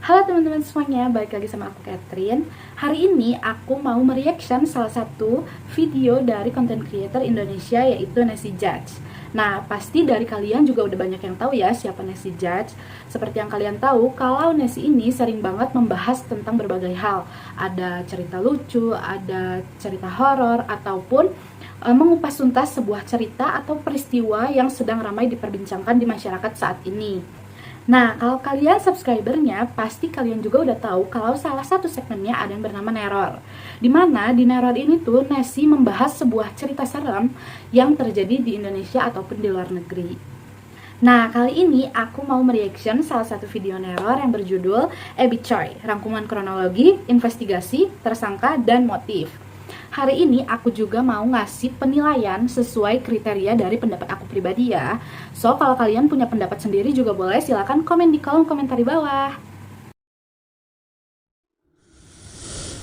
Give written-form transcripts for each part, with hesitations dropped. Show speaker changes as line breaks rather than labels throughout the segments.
Halo teman-teman semuanya, balik lagi sama aku Catherine. Hari ini aku mau mereaction salah satu video dari content creator Indonesia, yaitu Nessie Judge. Nah, pasti dari kalian juga udah banyak yang tahu ya siapa Nessie Judge. Seperti yang kalian tahu, kalau Nessie ini sering banget membahas tentang berbagai hal. Ada cerita lucu, ada cerita horor, ataupun mengupas tuntas sebuah cerita atau peristiwa yang sedang ramai diperbincangkan di masyarakat saat ini. Nah, kalau kalian subscribernya, pasti kalian juga udah tahu kalau salah satu segmennya ada yang bernama Neror. Dimana di Neror ini tuh Nessie membahas sebuah cerita seram yang terjadi di Indonesia ataupun di luar negeri. Nah, kali ini aku mau mereaction salah satu video Neror yang berjudul Ebi Choi, rangkuman kronologi, investigasi, tersangka, dan motif. Hari ini aku juga mau ngasih penilaian sesuai kriteria dari pendapat aku pribadi ya. So, kalau kalian punya pendapat sendiri juga boleh, silahkan komen di kolom komentar di bawah.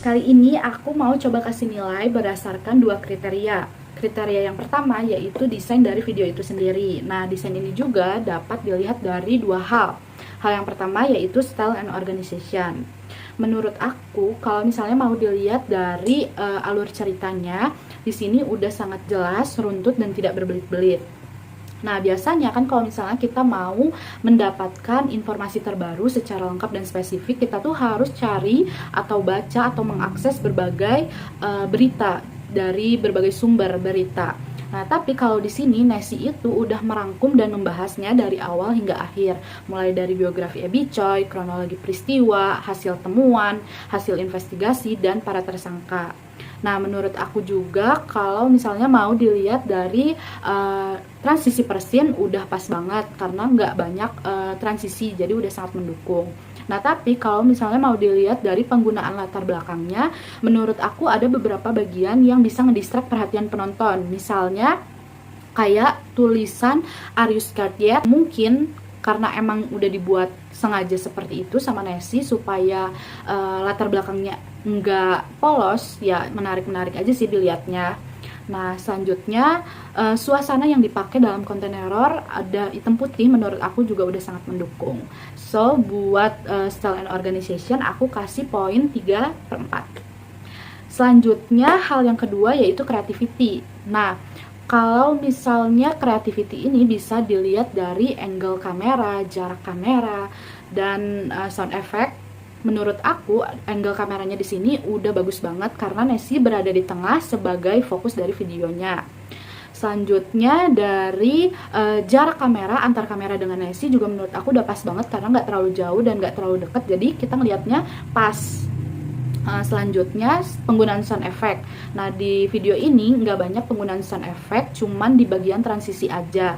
Kali ini aku mau coba kasih nilai berdasarkan dua kriteria. Kriteria yang pertama yaitu desain dari video itu sendiri. Nah, desain ini juga dapat dilihat dari dua hal. Hal yang pertama yaitu style and organization. Menurut aku, kalau misalnya mau dilihat dari alur ceritanya, di sini udah sangat jelas, runtut, dan tidak berbelit-belit. Nah, biasanya kan kalau misalnya kita mau mendapatkan informasi terbaru secara lengkap dan spesifik, kita tuh harus cari atau baca atau mengakses berbagai berita dari berbagai sumber berita. Nah, tapi kalau di sini Nessie itu udah merangkum dan membahasnya dari awal hingga akhir, mulai dari biografi Ebi Choi, kronologi peristiwa, hasil temuan, hasil investigasi, dan para tersangka. Nah, menurut aku juga kalau misalnya mau dilihat dari transisi per scene udah pas banget karena nggak banyak transisi, jadi udah sangat mendukung. Nah, tapi kalau misalnya mau dilihat dari penggunaan latar belakangnya, menurut aku ada beberapa bagian yang bisa ngedistract perhatian penonton. Misalnya kayak tulisan "Are you scared yet?" Mungkin karena emang udah dibuat sengaja seperti itu sama Nessie supaya latar belakangnya nggak polos, ya menarik-menarik aja sih dilihatnya. Nah, selanjutnya suasana yang dipakai dalam konten Neror ada hitam putih, menurut aku juga udah sangat mendukung. So, buat style and organization aku kasih poin 3/4. Selanjutnya, hal yang kedua yaitu creativity. Nah, kalau misalnya creativity ini bisa dilihat dari angle kamera, jarak kamera, dan sound effect. Menurut aku, angle kameranya di sini udah bagus banget karena Nessie berada di tengah sebagai fokus dari videonya. Selanjutnya dari jarak kamera antar kamera dengan Nessie juga menurut aku udah pas banget karena nggak terlalu jauh dan nggak terlalu dekat, jadi kita ngelihatnya pas. Selanjutnya penggunaan sound effect. Nah, di video ini nggak banyak penggunaan sound effect, cuman di bagian transisi aja.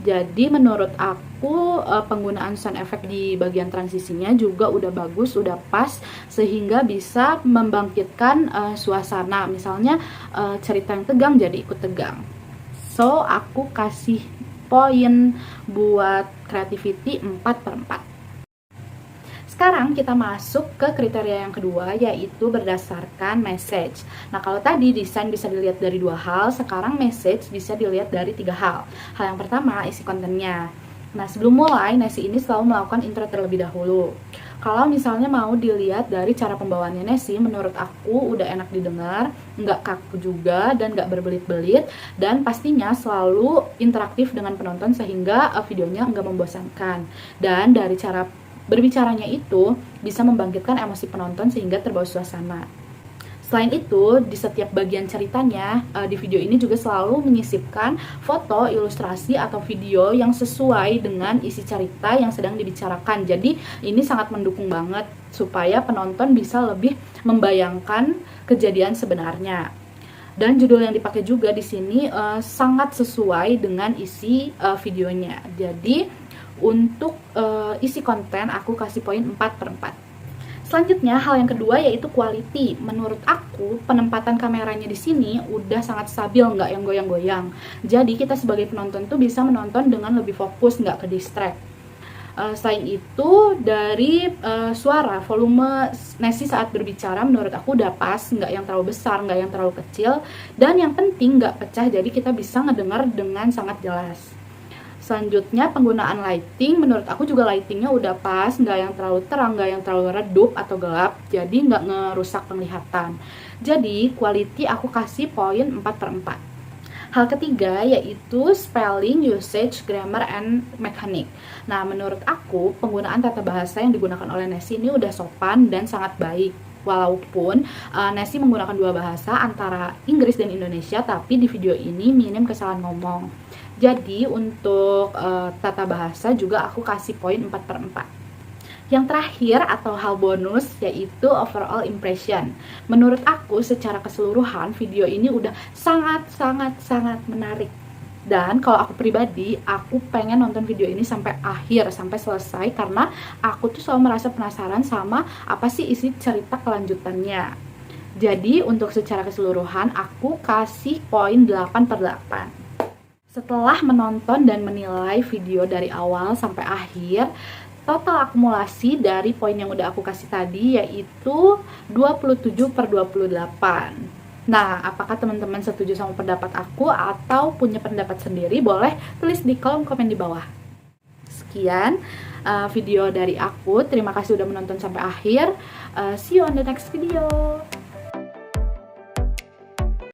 Jadi menurut aku penggunaan sound effect di bagian transisinya juga udah bagus, udah pas, sehingga bisa membangkitkan suasana. Misalnya cerita yang tegang jadi ikut tegang. So, aku kasih poin buat creativity 4/4. Sekarang kita masuk ke kriteria yang kedua, yaitu berdasarkan message. Nah, kalau tadi desain bisa dilihat dari dua hal, sekarang message bisa dilihat dari tiga hal. Hal yang pertama, isi kontennya. Nah, sebelum mulai, Nessie ini selalu melakukan intro terlebih dahulu. Kalau misalnya mau dilihat dari cara pembawaannya Nessie, menurut aku udah enak didengar, nggak kaku juga, dan nggak berbelit-belit, dan pastinya selalu interaktif dengan penonton sehingga videonya nggak membosankan. Dan dari cara berbicaranya itu bisa membangkitkan emosi penonton sehingga terbawa suasana. Selain itu, di setiap bagian ceritanya, di video ini juga selalu menyisipkan foto, ilustrasi, atau video yang sesuai dengan isi cerita yang sedang dibicarakan. Jadi, ini sangat mendukung banget supaya penonton bisa lebih membayangkan kejadian sebenarnya. Dan judul yang dipakai juga di sini sangat sesuai dengan isi videonya. Jadi, untuk isi konten aku kasih poin 4/4. Selanjutnya, hal yang kedua yaitu quality. Menurut aku, penempatan kameranya di sini udah sangat stabil, nggak yang goyang-goyang. Jadi kita sebagai penonton tuh bisa menonton dengan lebih fokus, nggak ke distract. Selain itu, dari suara, volume Nessie saat berbicara menurut aku udah pas, nggak yang terlalu besar, nggak yang terlalu kecil, dan yang penting nggak pecah, jadi kita bisa ngedengar dengan sangat jelas. Selanjutnya penggunaan lighting, menurut aku juga lightingnya udah pas, nggak yang terlalu terang, nggak yang terlalu redup atau gelap, jadi nggak ngerusak penglihatan. Jadi quality aku kasih poin 4/4. Hal ketiga yaitu spelling, usage, grammar, and mechanic. Nah, menurut aku penggunaan tata bahasa yang digunakan oleh Nessie ini udah sopan dan sangat baik. Walaupun Nessie menggunakan dua bahasa antara Inggris dan Indonesia, tapi di video ini minim kesalahan ngomong. Jadi untuk tata bahasa juga aku kasih poin 4/4. Yang terakhir atau hal bonus yaitu overall impression. Menurut aku secara keseluruhan video ini udah sangat menarik. Dan kalau aku pribadi, aku pengen nonton video ini sampai akhir, sampai selesai, karena aku tuh selalu merasa penasaran sama apa sih isi cerita kelanjutannya. Jadi untuk secara keseluruhan aku kasih poin 8/8. Setelah menonton dan menilai video dari awal sampai akhir, total akumulasi dari poin yang udah aku kasih tadi yaitu 27/28. Nah, apakah teman-teman setuju sama pendapat aku atau punya pendapat sendiri? Boleh tulis di kolom komen di bawah. Sekian video dari aku. Terima kasih udah menonton sampai akhir. See you on the next video.